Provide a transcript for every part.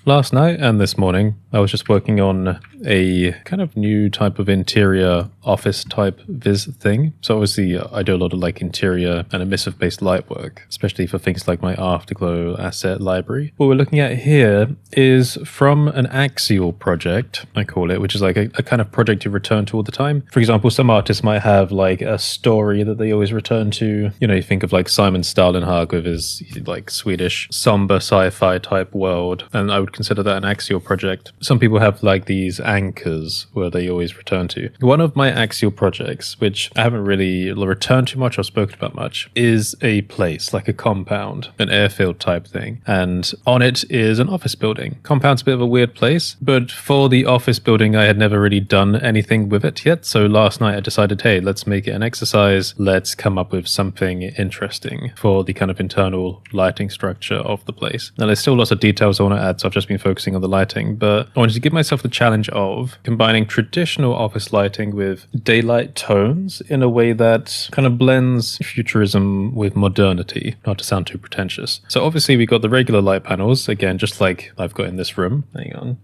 Last night and this morning, I was just working on a kind of new type of interior office type viz thing. So obviously I do a lot of like interior and emissive based light work, especially for things like my Afterglow asset library. What we're looking at here is from an axial project, I call it, which is like a kind of project you return to all the time. For example, some artists might have like a story that they always return to. You know, you think of like Simon Stalenhag with his like Swedish somber sci-fi type world, and I would consider that an axial project. Some people have like these anchors where they always return to. One of my axial projects, which I haven't really returned to much or spoken about much, is a place, like a compound, an airfield type thing. And on it is an office building. Compound's a bit of a weird place, but for the office building, I had never really done anything with it yet. So last night I decided, hey, let's make it an exercise. Let's come up with something interesting for the kind of internal lighting structure of the place. Now, there's still lots of details I want to add, so I've just been focusing on the lighting, but I wanted to give myself the challenge of combining traditional office lighting with daylight tones in a way that kind of blends futurism with modernity, not to sound too pretentious. So obviously we got the regular light panels, again, just like I've got in this room. Hang on.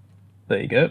There you go.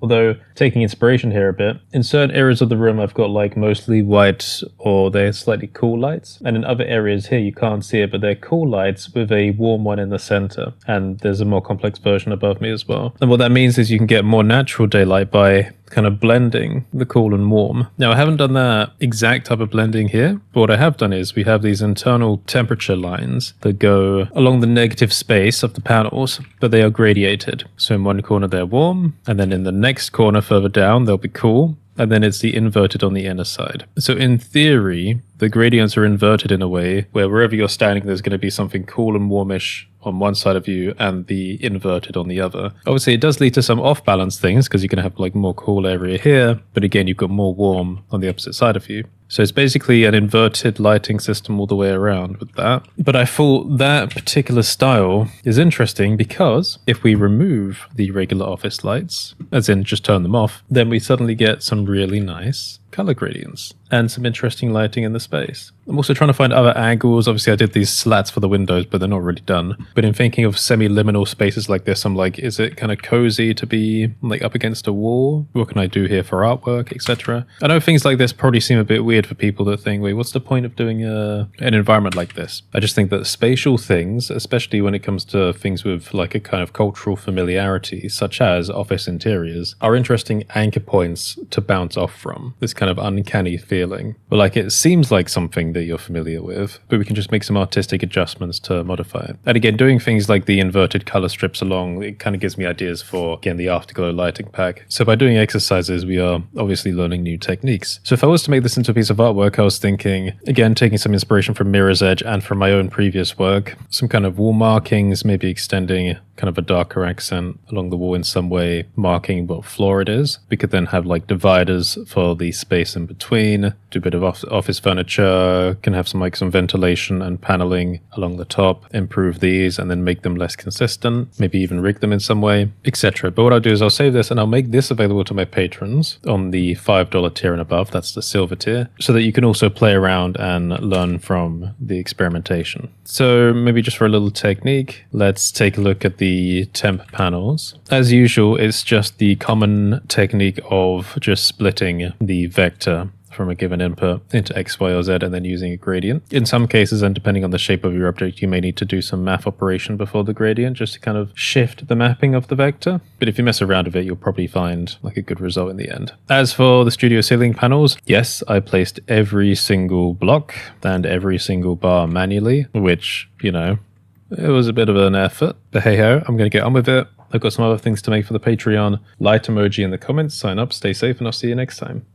Although, taking inspiration here a bit, in certain areas of the room I've got like mostly white or they're slightly cool lights. And in other areas here you can't see it, but they're cool lights with a warm one in the center. And there's a more complex version above me as well. And what that means is you can get more natural daylight by kind of blending the cool and warm. Now, I haven't done that exact type of blending here, but what I have done is we have these internal temperature lines that go along the negative space of the panels, but they are gradiated. So in one corner they're warm, and then in the next corner further down they'll be cool, and then it's the inverted on the inner side. So in theory, the gradients are inverted in a way where wherever you're standing, there's going to be something cool and warmish on one side of you and the inverted on the other. Obviously, it does lead to some off-balance things because you're going to have like more cool area here, but again, you've got more warm on the opposite side of you. So it's basically an inverted lighting system all the way around with that. But I thought that particular style is interesting because if we remove the regular office lights, as in just turn them off, then we suddenly get some really nice color gradients and some interesting lighting in the space. I'm also trying to find other angles. Obviously, I did these slats for the windows, but they're not really done. But in thinking of semi-liminal spaces like this, I'm like, is it kind of cozy to be like up against a wall? What can I do here for artwork, etc.? I know things like this probably seem a bit weird for people that think, wait, what's the point of doing an environment like this? I just think that spatial things, especially when it comes to things with like a kind of cultural familiarity, such as office interiors, are interesting anchor points to bounce off from. This kind of uncanny feeling. But like it seems like something that you're familiar with, but we can just make some artistic adjustments to modify it. And again, doing things like the inverted color strips along, it kind of gives me ideas for, again, the Afterglow lighting pack. So by doing exercises, we are obviously learning new techniques. So if I was to make this into a piece of artwork, I was thinking, again, taking some inspiration from Mirror's Edge and from my own previous work, some kind of wall markings, maybe extending kind of a darker accent along the wall in some way, marking what floor it is. We could then have like dividers for the space in between, do a bit of office furniture, can have some ventilation and paneling along the top, improve these and then make them less consistent, maybe even rig them in some way, etc. But what I'll do is I'll save this and I'll make this available to my patrons on the $5 tier and above, that's the silver tier, so that you can also play around and learn from the experimentation. So maybe just for a little technique, let's take a look at the temp panels. As usual, it's just the common technique of just splitting the vector from a given input into X, Y, or Z and then using a gradient. In some cases, and depending on the shape of your object, you may need to do some math operation before the gradient just to kind of shift the mapping of the vector. But if you mess around with it, you'll probably find like a good result in the end. As for the studio ceiling panels, yes, I placed every single block and every single bar manually, which, you know, it was a bit of an effort, but hey ho, I'm going to get on with it. I've got some other things to make for the Patreon. Light emoji in the comments, sign up, stay safe, and I'll see you next time.